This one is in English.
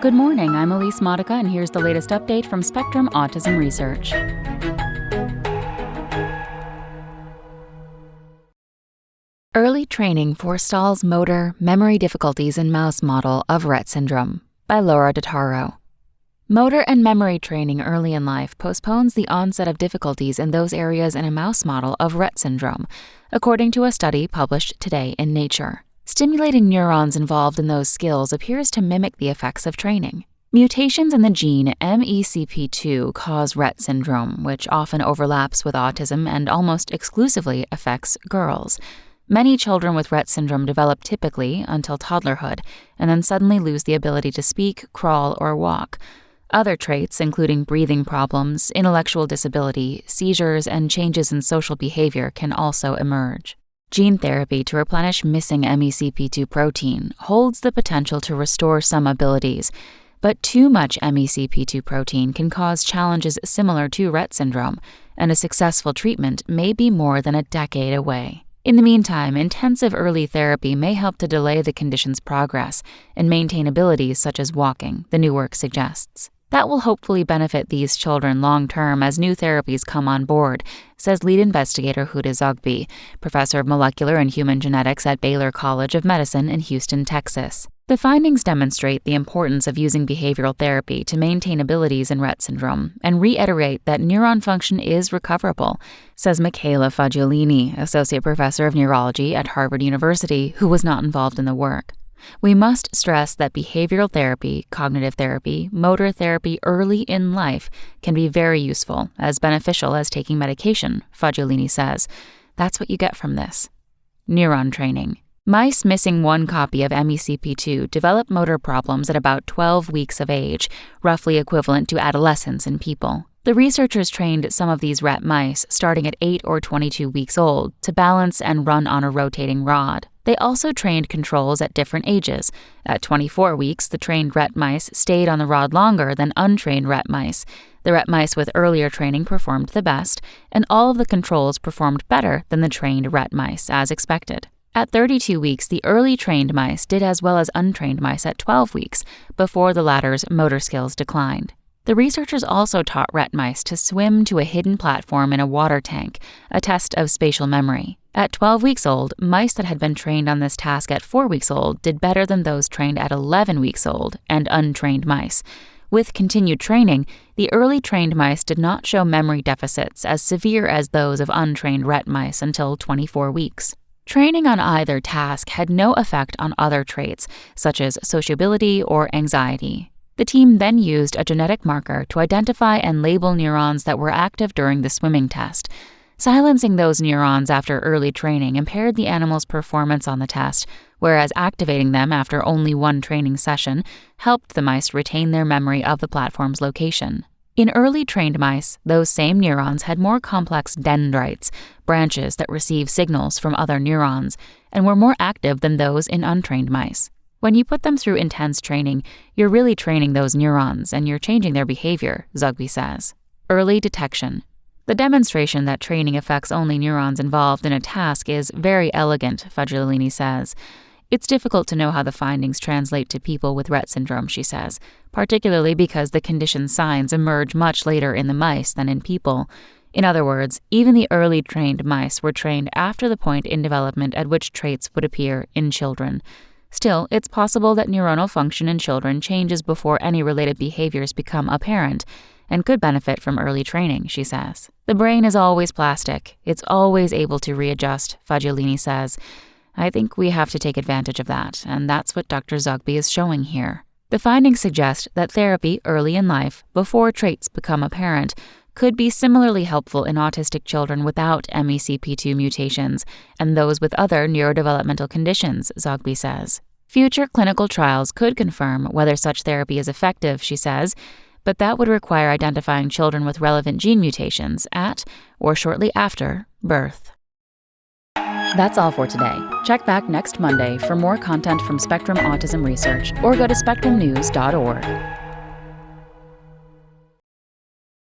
Good morning, I'm Elise Modica, and here's the latest update from Spectrum Autism Research. Early Training Forestalls Motor Memory Difficulties in Mouse Model of Rett Syndrome by Laura Dettaro. Motor and memory training early in life postpones the onset of difficulties in those areas in a mouse model of Rett syndrome, according to a study published today in Nature. Stimulating neurons involved in those skills appears to mimic the effects of training. Mutations in the gene MECP2 cause Rett syndrome, which often overlaps with autism and almost exclusively affects girls. Many children with Rett syndrome develop typically until toddlerhood, and then suddenly lose the ability to speak, crawl, or walk. Other traits, including breathing problems, intellectual disability, seizures, and changes in social behavior, can also emerge. Gene therapy to replenish missing MECP2 protein holds the potential to restore some abilities, but too much MECP2 protein can cause challenges similar to Rett syndrome, and a successful treatment may be more than a decade away. In the meantime, intensive early therapy may help to delay the condition's progress and maintain abilities such as walking, the new work suggests. That will hopefully benefit these children long-term as new therapies come on board, says lead investigator Huda Zogby, professor of molecular and human genetics at Baylor College of Medicine in Houston, Texas. The findings demonstrate the importance of using behavioral therapy to maintain abilities in Rett syndrome and reiterate that neuron function is recoverable, says Michaela Fagiolini, associate professor of neurology at Harvard University, who was not involved in the work. We must stress that behavioral therapy, cognitive therapy, motor therapy early in life can be very useful, as beneficial as taking medication, Fagiolini says. That's what you get from this. Neuron training. Mice missing one copy of MECP2 develop motor problems at about 12 weeks of age, roughly equivalent to adolescence in people. The researchers trained some of these Rett mice, starting at 8 or 22 weeks old, to balance and run on a rotating rod. They also trained controls at different ages. At 24 weeks, the trained Rett mice stayed on the rod longer than untrained Rett mice. The Rett mice with earlier training performed the best, and all of the controls performed better than the trained Rett mice, as expected. At 32 weeks, the early trained mice did as well as untrained mice at 12 weeks, before the latter's motor skills declined. The researchers also taught Rett mice to swim to a hidden platform in a water tank, a test of spatial memory. At 12 weeks old, mice that had been trained on this task at 4 weeks old did better than those trained at 11 weeks old and untrained mice. With continued training, the early trained mice did not show memory deficits as severe as those of untrained Rett mice until 24 weeks. Training on either task had no effect on other traits, such as sociability or anxiety. The team then used a genetic marker to identify and label neurons that were active during the swimming test. Silencing those neurons after early training impaired the animal's performance on the test, whereas activating them after only one training session helped the mice retain their memory of the platform's location. In early trained mice, those same neurons had more complex dendrites, branches that receive signals from other neurons, and were more active than those in untrained mice. When you put them through intense training, you're really training those neurons and you're changing their behavior, Zogby says. Early detection. The demonstration that training affects only neurons involved in a task is very elegant, Fagiolini says. It's difficult to know how the findings translate to people with Rett syndrome, she says, particularly because the condition's signs emerge much later in the mice than in people. In other words, even the early trained mice were trained after the point in development at which traits would appear in children. Still, it's possible that neuronal function in children changes before any related behaviors become apparent, and could benefit from early training, she says. The brain is always plastic. It's always able to readjust, Fagiolini says. I think we have to take advantage of that, and that's what Dr. Zogby is showing here. The findings suggest that therapy early in life, before traits become apparent, could be similarly helpful in autistic children without MECP2 mutations and those with other neurodevelopmental conditions, Zogby says. Future clinical trials could confirm whether such therapy is effective, she says, but that would require identifying children with relevant gene mutations at or shortly after birth. That's all for today. Check back next Monday for more content from Spectrum Autism Research or go to spectrumnews.org.